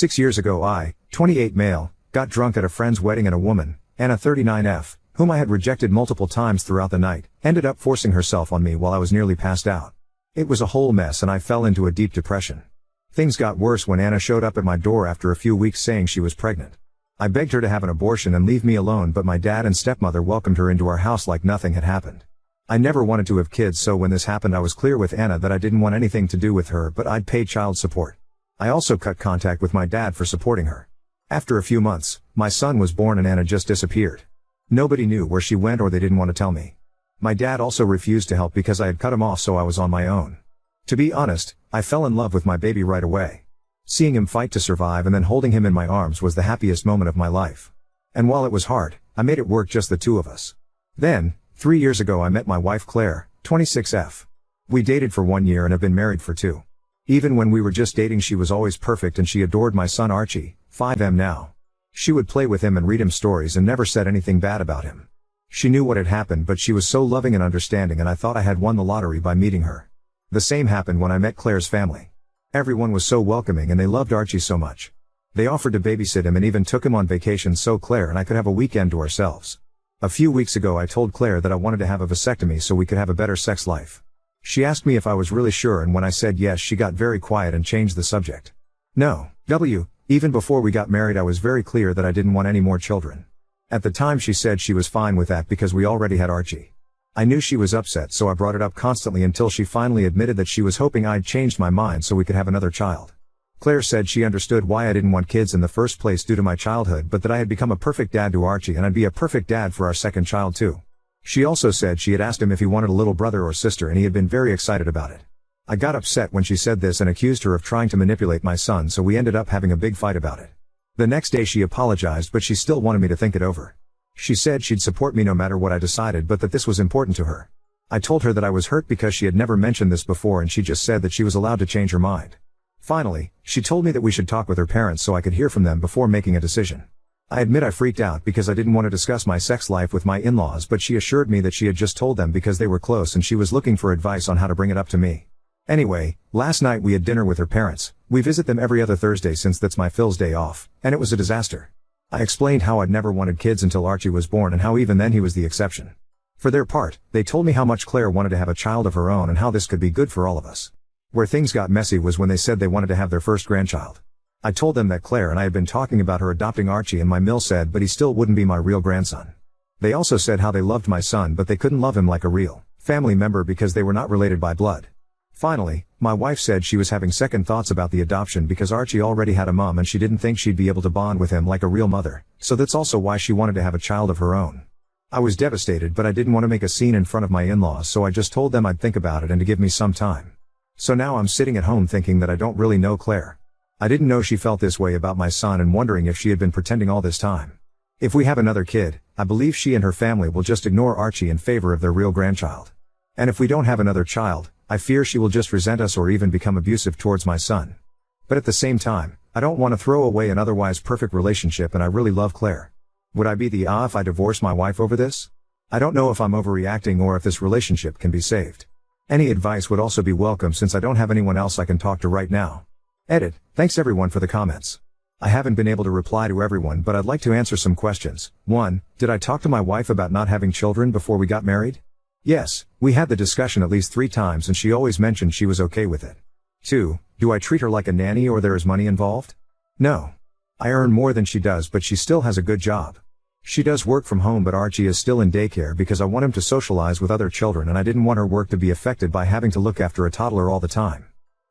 6 years ago I, 28 male, got drunk at a friend's wedding and a woman, Anna 39F, whom I had rejected multiple times throughout the night, ended up forcing herself on me while I was nearly passed out. It was a whole mess and I fell into a deep depression. Things got worse when Anna showed up at my door after a few weeks saying she was pregnant. I begged her to have an abortion and leave me alone, but my dad and stepmother welcomed her into our house like nothing had happened. I never wanted to have kids, so when this happened I was clear with Anna that I didn't want anything to do with her, but I'd pay child support. I also cut contact with my dad for supporting her. After a few months, my son was born and Anna just disappeared. Nobody knew where she went or they didn't want to tell me. My dad also refused to help because I had cut him off, so I was on my own. To be honest, I fell in love with my baby right away. Seeing him fight to survive and then holding him in my arms was the happiest moment of my life. And while it was hard, I made it work, just the two of us. Then, 3 years ago I met my wife Claire, 26F. We dated for 1 year and have been married for 2. Even when we were just dating she was always perfect and she adored my son Archie, 5M now. She would play with him and read him stories and never said anything bad about him. She knew what had happened, but she was so loving and understanding, and I thought I had won the lottery by meeting her. The same happened when I met Claire's family. Everyone was so welcoming and they loved Archie so much. They offered to babysit him and even took him on vacation so Claire and I could have a weekend to ourselves. A few weeks ago I told Claire that I wanted to have a vasectomy so we could have a better sex life. She asked me if I was really sure, and when I said yes she got very quiet and changed the subject. No, even before we got married I was very clear that I didn't want any more children. At the time she said she was fine with that because we already had Archie. I knew she was upset, so I brought it up constantly until she finally admitted that she was hoping I'd changed my mind so we could have another child. Claire said she understood why I didn't want kids in the first place due to my childhood, but that I had become a perfect dad to Archie and I'd be a perfect dad for our second child too. She also said she had asked him if he wanted a little brother or sister and he had been very excited about it. I got upset when she said this and accused her of trying to manipulate my son, so we ended up having a big fight about it. The next day she apologized, but she still wanted me to think it over. She said she'd support me no matter what I decided, but that this was important to her. I told her that I was hurt because she had never mentioned this before and she just said that she was allowed to change her mind. Finally, she told me that we should talk with her parents so I could hear from them before making a decision. I admit I freaked out because I didn't want to discuss my sex life with my in-laws, but she assured me that she had just told them because they were close and she was looking for advice on how to bring it up to me. Anyway, last night we had dinner with her parents. We visit them every other Thursday since that's my Phil's day off, and it was a disaster. I explained how I'd never wanted kids until Archie was born and how even then he was the exception. For their part, they told me how much Claire wanted to have a child of her own and how this could be good for all of us. Where things got messy was when they said they wanted to have their first grandchild. I told them that Claire and I had been talking about her adopting Archie, and my mill said but he still wouldn't be my real grandson. They also said how they loved my son but they couldn't love him like a real family member because they were not related by blood. Finally, my wife said she was having second thoughts about the adoption because Archie already had a mom and she didn't think she'd be able to bond with him like a real mother, so that's also why she wanted to have a child of her own. I was devastated, but I didn't want to make a scene in front of my in-laws, so I just told them I'd think about it and to give me some time. So now I'm sitting at home thinking that I don't really know Claire. I didn't know she felt this way about my son and wondering if she had been pretending all this time. If we have another kid, I believe she and her family will just ignore Archie in favor of their real grandchild. And if we don't have another child, I fear she will just resent us or even become abusive towards my son. But at the same time, I don't want to throw away an otherwise perfect relationship and I really love Claire. Would I be the if I divorce my wife over this? I don't know if I'm overreacting or if this relationship can be saved. Any advice would also be welcome since I don't have anyone else I can talk to right now. Edit. Thanks everyone for the comments. I haven't been able to reply to everyone, but I'd like to answer some questions. 1. Did I talk to my wife about not having children before we got married? Yes, we had the discussion at least 3 times and she always mentioned she was okay with it. 2. Do I treat her like a nanny or there is money involved? No. I earn more than she does, but she still has a good job. She does work from home, but Archie is still in daycare because I want him to socialize with other children and I didn't want her work to be affected by having to look after a toddler all the time.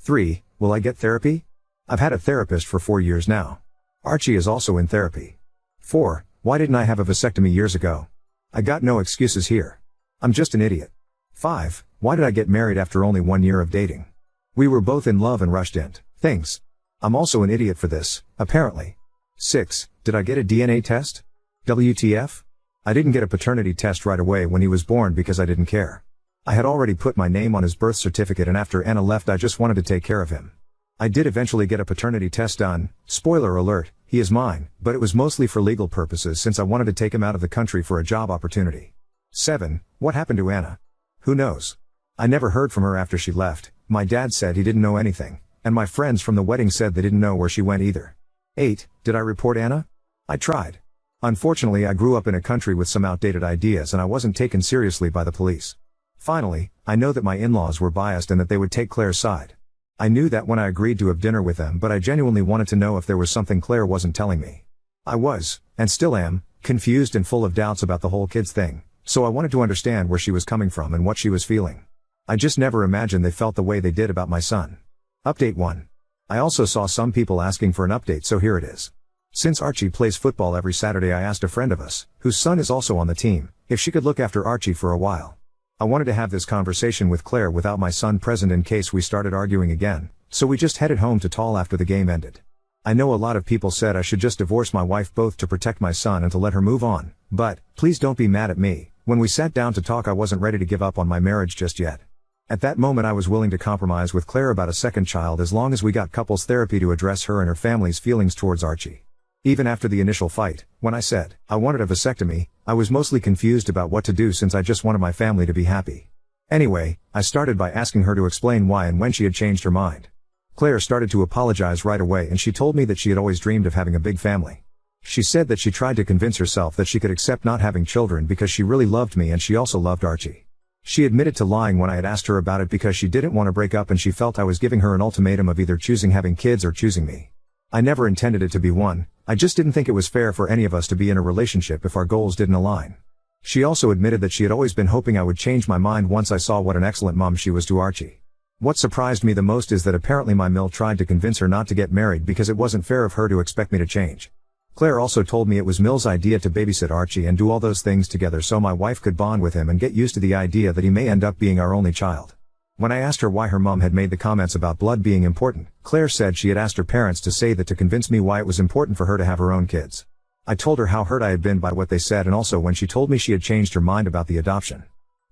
3. Will I get therapy? I've had a therapist for 4 years now. Archie is also in therapy. 4. Why didn't I have a vasectomy years ago? I got no excuses here. I'm just an idiot. 5. Why did I get married after only 1 year of dating? We were both in love and rushed into things. I'm also an idiot for this, apparently. 6. Did I get a DNA test? WTF? I didn't get a paternity test right away when he was born because I didn't care. I had already put my name on his birth certificate and after Anna left I just wanted to take care of him. I did eventually get a paternity test done. Spoiler alert, he is mine, but it was mostly for legal purposes since I wanted to take him out of the country for a job opportunity. 7. What happened to Anna? Who knows? I never heard from her after she left. My dad said he didn't know anything, and my friends from the wedding said they didn't know where she went either. 8. Did I report Anna? I tried. Unfortunately, I grew up in a country with some outdated ideas and I wasn't taken seriously by the police. Finally, I know that my in-laws were biased and that they would take Claire's side. I knew that when I agreed to have dinner with them, but I genuinely wanted to know if there was something Claire wasn't telling me. I was, and still am, confused and full of doubts about the whole kids thing, so I wanted to understand where she was coming from and what she was feeling. I just never imagined they felt the way they did about my son. Update 1. I also saw some people asking for an update, so here it is. Since Archie plays football every Saturday, I asked a friend of us, whose son is also on the team, if she could look after Archie for a while. I wanted to have this conversation with Claire without my son present in case we started arguing again, so we just headed home to Tall after the game ended. I know a lot of people said I should just divorce my wife both to protect my son and to let her move on, but, please don't be mad at me, when we sat down to talk I wasn't ready to give up on my marriage just yet. At that moment I was willing to compromise with Claire about a second child as long as we got couples therapy to address her and her family's feelings towards Archie. Even after the initial fight, when I said I wanted a vasectomy, I was mostly confused about what to do since I just wanted my family to be happy. Anyway, I started by asking her to explain why and when she had changed her mind. Claire started to apologize right away and she told me that she had always dreamed of having a big family. She said that she tried to convince herself that she could accept not having children because she really loved me and she also loved Archie. She admitted to lying when I had asked her about it because she didn't want to break up and she felt I was giving her an ultimatum of either choosing having kids or choosing me. I never intended it to be one, I just didn't think it was fair for any of us to be in a relationship if our goals didn't align. She also admitted that she had always been hoping I would change my mind once I saw what an excellent mom she was to Archie. What surprised me the most is that apparently my mill tried to convince her not to get married because it wasn't fair of her to expect me to change. Claire also told me it was Mill's idea to babysit Archie and do all those things together so my wife could bond with him and get used to the idea that he may end up being our only child. When I asked her why her mom had made the comments about blood being important, Claire said she had asked her parents to say that to convince me why it was important for her to have her own kids. I told her how hurt I had been by what they said and also when she told me she had changed her mind about the adoption.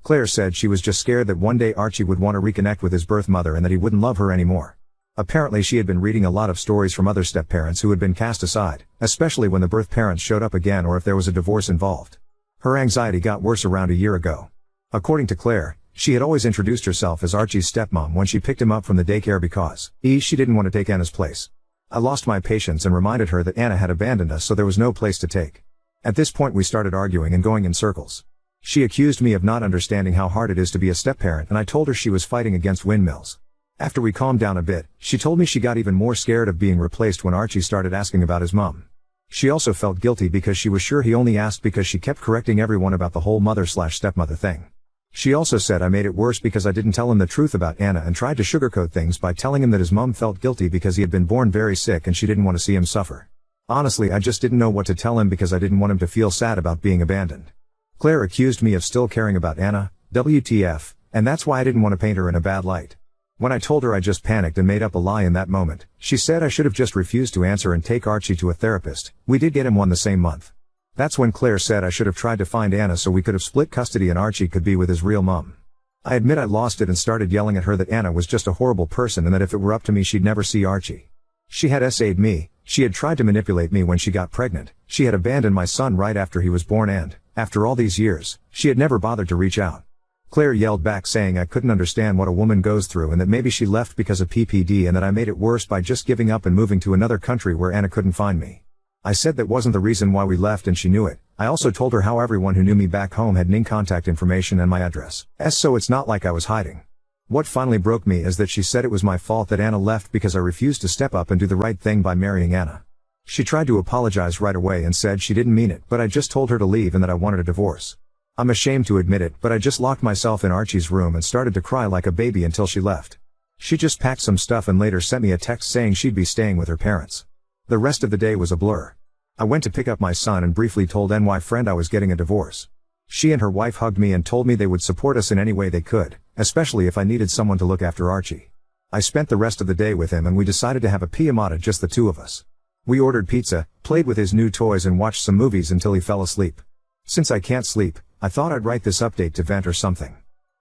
Claire said she was just scared that one day Archie would want to reconnect with his birth mother and that he wouldn't love her anymore. Apparently she had been reading a lot of stories from other step-parents who had been cast aside, especially when the birth parents showed up again or if there was a divorce involved. Her anxiety got worse around a year ago. According to Claire, she had always introduced herself as Archie's stepmom when she picked him up from the daycare because she didn't want to take Anna's place. I lost my patience and reminded her that Anna had abandoned us so there was no place to take. At this point we started arguing and going in circles. She accused me of not understanding how hard it is to be a step-parent and I told her she was fighting against windmills. After we calmed down a bit, she told me she got even more scared of being replaced when Archie started asking about his mom. She also felt guilty because she was sure he only asked because she kept correcting everyone about the whole mother/stepmother thing. She also said I made it worse because I didn't tell him the truth about Anna and tried to sugarcoat things by telling him that his mom felt guilty because he had been born very sick and she didn't want to see him suffer. Honestly, I just didn't know what to tell him because I didn't want him to feel sad about being abandoned. Claire accused me of still caring about Anna, WTF, and that's why I didn't want to paint her in a bad light. When I told her I just panicked and made up a lie in that moment, she said I should have just refused to answer and take Archie to a therapist. We did get him one the same month. That's when Claire said I should have tried to find Anna so we could have split custody and Archie could be with his real mom. I admit I lost it and started yelling at her that Anna was just a horrible person and that if it were up to me she'd never see Archie. She had SA'd me, she had tried to manipulate me when she got pregnant, she had abandoned my son right after he was born and, after all these years, she had never bothered to reach out. Claire yelled back saying I couldn't understand what a woman goes through and that maybe she left because of PPD and that I made it worse by just giving up and moving to another country where Anna couldn't find me. I said that wasn't the reason why we left and she knew it. I also told her how everyone who knew me back home had Ning contact information and my address. So it's not like I was hiding. What finally broke me is that she said it was my fault that Anna left because I refused to step up and do the right thing by marrying Anna. She tried to apologize right away and said she didn't mean it, but I just told her to leave and that I wanted a divorce. I'm ashamed to admit it, but I just locked myself in Archie's room and started to cry like a baby until she left. She just packed some stuff and later sent me a text saying she'd be staying with her parents. The rest of the day was a blur. I went to pick up my son and briefly told NY friend I was getting a divorce. She and her wife hugged me and told me they would support us in any way they could, especially if I needed someone to look after Archie. I spent the rest of the day with him and we decided to have a pijamada, just the two of us. We ordered pizza, played with his new toys and watched some movies until he fell asleep. Since I can't sleep, I thought I'd write this update to vent or something.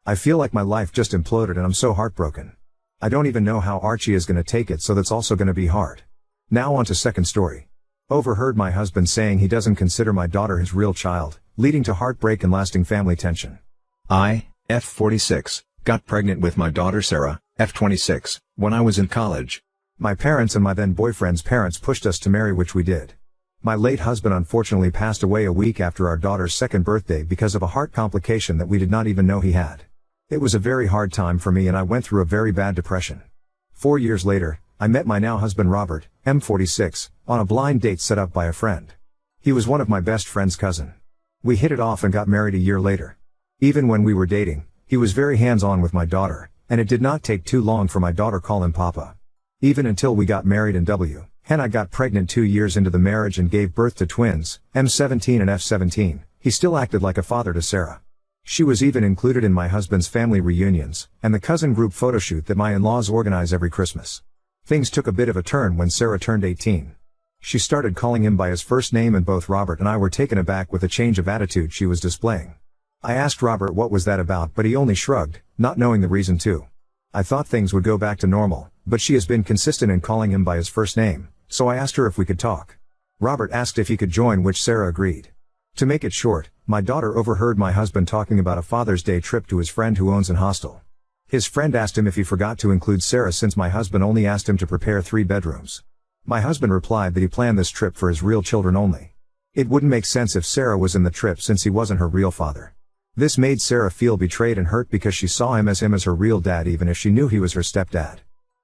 I feel like my life just imploded and I'm so heartbroken. I don't even know how Archie is gonna take it, so that's also gonna be hard. Now on to second story. Overheard my husband saying he doesn't consider my daughter his real child, leading to heartbreak and lasting family tension. I, F46, got pregnant with my daughter Sarah, F26, when I was in college. My parents and my then boyfriend's parents pushed us to marry, which we did. My late husband unfortunately passed away a week after our daughter's second birthday because of a heart complication that we did not even know he had. It was a very hard time for me and I went through a very bad depression. 4 years later, I met my now husband Robert, M46, on a blind date set up by a friend. He was one of my best friend's cousin. We hit it off and got married a year later. Even when we were dating, he was very hands-on with my daughter, and it did not take too long for my daughter call him Papa. Even until we got married and I got pregnant 2 years into the marriage and gave birth to twins, M17 and F17, he still acted like a father to Sarah. She was even included in my husband's family reunions, and the cousin group photoshoot that my in-laws organize every Christmas. Things took a bit of a turn when Sarah turned 18. She started calling him by his first name and both Robert and I were taken aback with the change of attitude she was displaying. I asked Robert what was that about, but he only shrugged, not knowing the reason too. I thought things would go back to normal, but she has been consistent in calling him by his first name, so I asked her if we could talk. Robert asked if he could join, which Sarah agreed. To make it short, my daughter overheard my husband talking about a Father's Day trip to his friend who owns an hostel. His friend asked him if he forgot to include Sarah since my husband only asked him to prepare 3 bedrooms. My husband replied that he planned this trip for his real children only. It wouldn't make sense if Sarah was in the trip since he wasn't her real father. This made Sarah feel betrayed and hurt because she saw him as her real dad even if she knew he was her stepdad.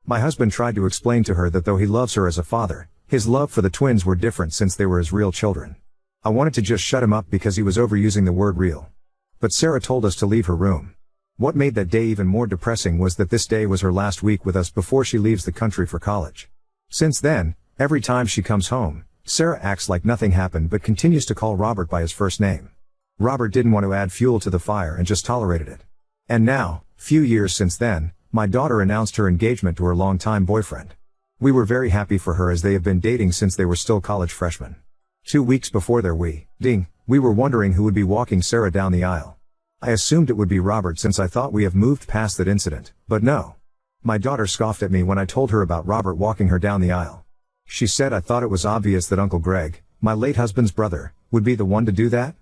My husband tried to explain to her that though he loves her as a father, his love for the twins were different since they were his real children. I wanted to just shut him up because he was overusing the word real. But Sarah told us to leave her room. What made that day even more depressing was that this day was her last week with us before she leaves the country for college. Since then, every time she comes home, Sarah acts like nothing happened but continues to call Robert by his first name. Robert didn't want to add fuel to the fire and just tolerated it. And now, few years since then, my daughter announced her engagement to her longtime boyfriend. We were very happy for her as they have been dating since they were still college freshmen. 2 weeks before their wedding, we were wondering who would be walking Sarah down the aisle. I assumed it would be Robert since I thought we have moved past that incident, but no. My daughter scoffed at me when I told her about Robert walking her down the aisle. She said I thought it was obvious that Uncle Greg, my late husband's brother, would be the one to do that.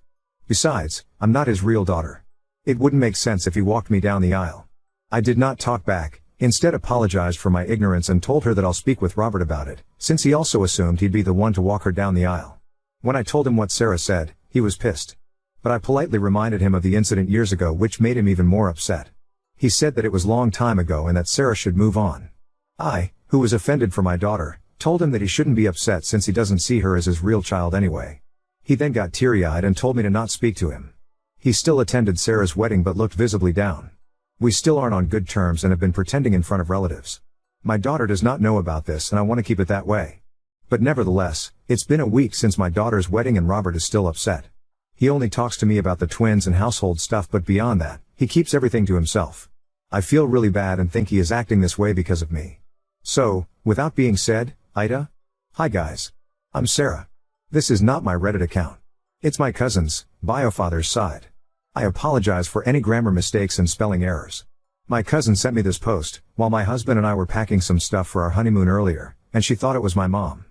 Besides, I'm not his real daughter. It wouldn't make sense if he walked me down the aisle. I did not talk back, instead apologized for my ignorance and told her that I'll speak with Robert about it, since he also assumed he'd be the one to walk her down the aisle. When I told him what Sarah said, he was pissed. But I politely reminded him of the incident years ago, which made him even more upset. He said that it was long time ago and that Sarah should move on. I, who was offended for my daughter, told him that he shouldn't be upset since he doesn't see her as his real child anyway. He then got teary-eyed and told me to not speak to him. He still attended Sarah's wedding but looked visibly down. We still aren't on good terms and have been pretending in front of relatives. My daughter does not know about this and I want to keep it that way. But nevertheless, it's been a week since my daughter's wedding and Robert is still upset. He only talks to me about the twins and household stuff, but beyond that, he keeps everything to himself. I feel really bad and think he is acting this way because of me. So, without being said, Ida? Hi guys. I'm Sarah. This is not my Reddit account. It's my cousin's, biofather's side. I apologize for any grammar mistakes and spelling errors. My cousin sent me this post, while my husband and I were packing some stuff for our honeymoon earlier, and she thought it was my mom.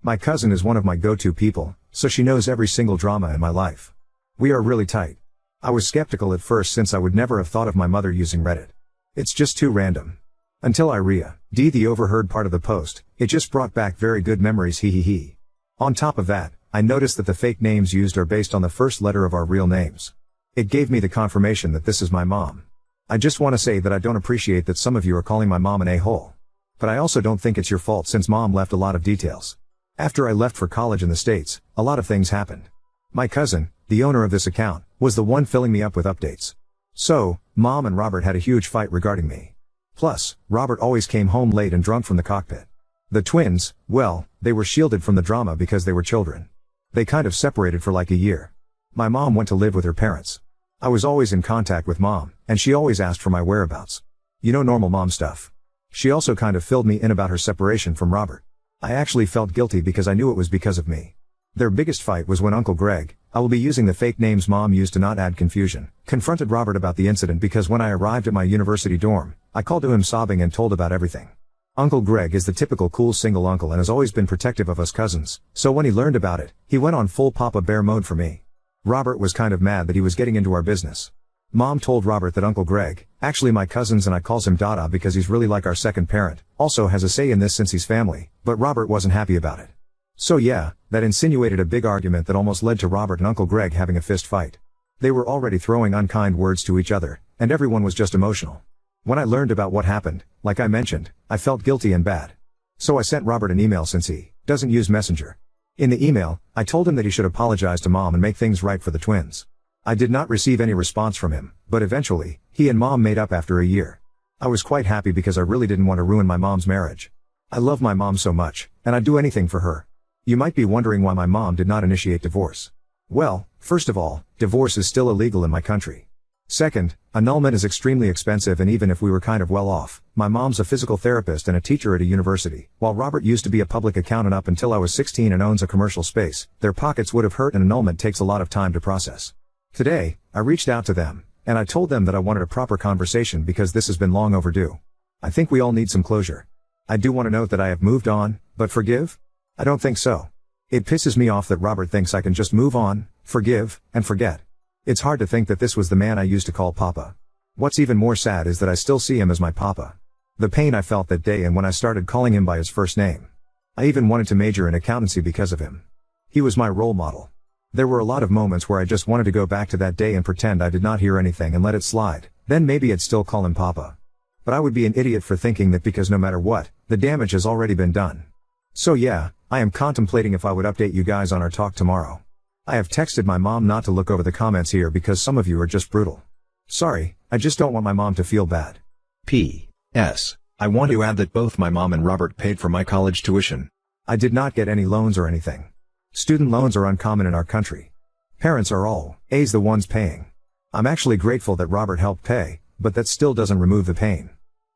My cousin is one of my go-to people, so she knows every single drama in my life. We are really tight. I was skeptical at first since I would never have thought of my mother using Reddit. It's just too random. Until I read the overheard part of the post, it just brought back very good memories, he. On top of that, I noticed that the fake names used are based on the first letter of our real names. It gave me the confirmation that this is my mom. I just want to say that I don't appreciate that some of you are calling my mom an a-hole. But I also don't think it's your fault since mom left a lot of details. After I left for college in the States, a lot of things happened. My cousin, the owner of this account, was the one filling me up with updates. So, mom and Robert had a huge fight regarding me. Plus, Robert always came home late and drunk from the cockpit. The twins, well, they were shielded from the drama because they were children. They kind of separated for like a year. My mom went to live with her parents. I was always in contact with mom, and she always asked for my whereabouts. You know, normal mom stuff. She also kind of filled me in about her separation from Robert. I actually felt guilty because I knew it was because of me. Their biggest fight was when Uncle Greg, I will be using the fake names mom used to not add confusion, confronted Robert about the incident because when I arrived at my university dorm, I called to him sobbing and told about everything. Uncle Greg is the typical cool single uncle and has always been protective of us cousins, so when he learned about it, he went on full Papa Bear mode for me. Robert was kind of mad that he was getting into our business. Mom told Robert that Uncle Greg Actually my cousins and I calls him Dada because he's really like our second parent, also has a say in this since he's family, but Robert wasn't happy about it. So yeah, that insinuated a big argument that almost led to Robert and Uncle Greg having a fist fight. They were already throwing unkind words to each other, and everyone was just emotional. When I learned about what happened, like I mentioned, I felt guilty and bad. So I sent Robert an email since he doesn't use Messenger. In the email, I told him that he should apologize to Mom and make things right for the twins. I did not receive any response from him, but eventually, he and Mom made up after a year. I was quite happy because I really didn't want to ruin my mom's marriage. I love my mom so much, and I'd do anything for her. You might be wondering why my mom did not initiate divorce. Well, first of all, divorce is still illegal in my country. Second, annulment is extremely expensive, and even if we were kind of well off, my mom's a physical therapist and a teacher at a university, while Robert used to be a public accountant up until I was 16 and owns a commercial space. Their pockets would have hurt, and annulment takes a lot of time to process. Today, I reached out to them, and I told them that I wanted a proper conversation because this has been long overdue. I think we all need some closure. I do want to note that I have moved on, but forgive? I don't think so. It pisses me off that Robert thinks I can just move on, forgive, and forget. It's hard to think that this was the man I used to call Papa. What's even more sad is that I still see him as my Papa. The pain I felt that day and when I started calling him by his first name. I even wanted to major in accountancy because of him. He was my role model. There were a lot of moments where I just wanted to go back to that day and pretend I did not hear anything and let it slide, then maybe I'd still call him Papa. But I would be an idiot for thinking that because no matter what, the damage has already been done. So yeah, I am contemplating if I would update you guys on our talk tomorrow. I have texted my mom not to look over the comments here because some of you are just brutal. Sorry, I just don't want my mom to feel bad. P.S. I want to add that both my mom and Robert paid for my college tuition. I did not get any loans or anything. Student loans are uncommon in our country. Parents are always the ones paying. I'm actually grateful that Robert helped pay, but that still doesn't remove the pain.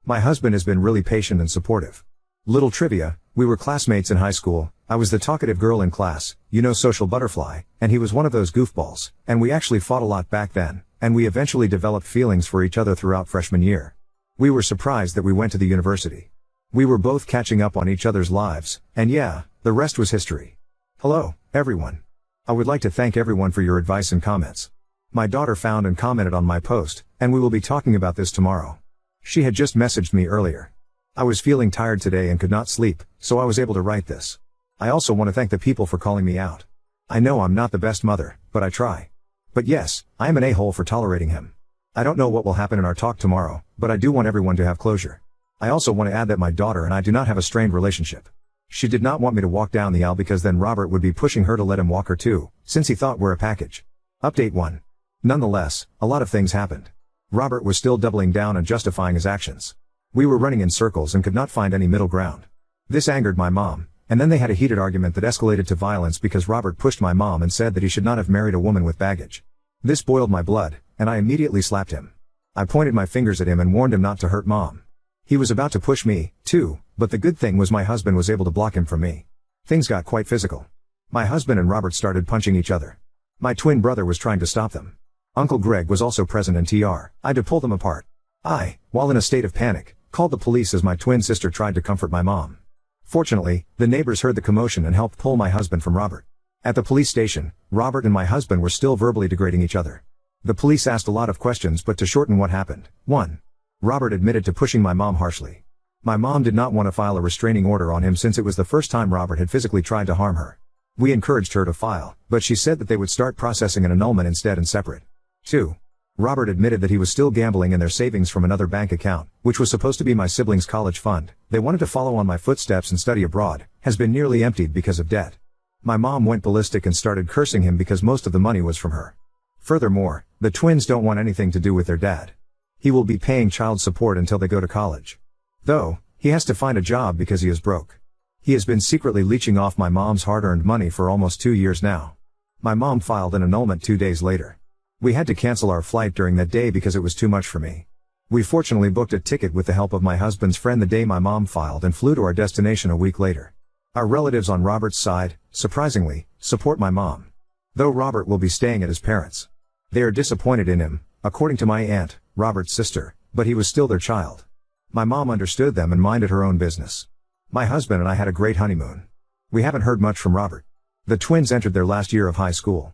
My husband has been really patient and supportive. Little trivia, we were classmates in high school. I was the talkative girl in class, social butterfly, and he was one of those goofballs, and we actually fought a lot back then, and we eventually developed feelings for each other throughout freshman year. We were surprised that we went to the university. We were both catching up on each other's lives, and yeah, the rest was history. Hello, everyone. I would like to thank everyone for your advice and comments. My daughter found and commented on my post, and we will be talking about this tomorrow. She had just messaged me earlier. I was feeling tired today and could not sleep, so I was able to write this. I also want to thank the people for calling me out. I know I'm not the best mother, but I try. But yes, I am an a-hole for tolerating him. I don't know what will happen in our talk tomorrow, but I do want everyone to have closure. I also want to add that my daughter and I do not have a strained relationship. She did not want me to walk down the aisle because then Robert would be pushing her to let him walk her too, since he thought we're a package. Update 1. Nonetheless, a lot of things happened. Robert was still doubling down and justifying his actions. We were running in circles and could not find any middle ground. This angered my mom, and then they had a heated argument that escalated to violence because Robert pushed my mom and said that he should not have married a woman with baggage. This boiled my blood, and I immediately slapped him. I pointed my fingers at him and warned him not to hurt Mom. He was about to push me, too, but the good thing was my husband was able to block him from me. Things got quite physical. My husband and Robert started punching each other. My twin brother was trying to stop them. Uncle Greg was also present and I had to pull them apart. I, while in a state of panic, called the police as my twin sister tried to comfort my mom. Fortunately, the neighbors heard the commotion and helped pull my husband from Robert. At the police station, Robert and my husband were still verbally degrading each other. The police asked a lot of questions, but to shorten what happened, 1. Robert admitted to pushing my mom harshly. My mom did not want to file a restraining order on him since it was the first time Robert had physically tried to harm her. We encouraged her to file, but she said that they would start processing an annulment instead and separate. 2. Robert admitted that he was still gambling in their savings from another bank account, which was supposed to be my siblings' college fund. They wanted to follow on my footsteps and study abroad, has been nearly emptied because of debt. My mom went ballistic and started cursing him because most of the money was from her. Furthermore, the twins don't want anything to do with their dad. He will be paying child support until they go to college. Though, he has to find a job because he is broke. He has been secretly leeching off my mom's hard-earned money for almost 2 years now. My mom filed an annulment 2 days later. We had to cancel our flight during that day because it was too much for me. We fortunately booked a ticket with the help of my husband's friend the day my mom filed and flew to our destination a week later. Our relatives on Robert's side, surprisingly, support my mom. Though Robert will be staying at his parents'. They are disappointed in him, according to my aunt, Robert's sister, but he was still their child. My mom understood them and minded her own business. My husband and I had a great honeymoon. We haven't heard much from Robert. The twins entered their last year of high school.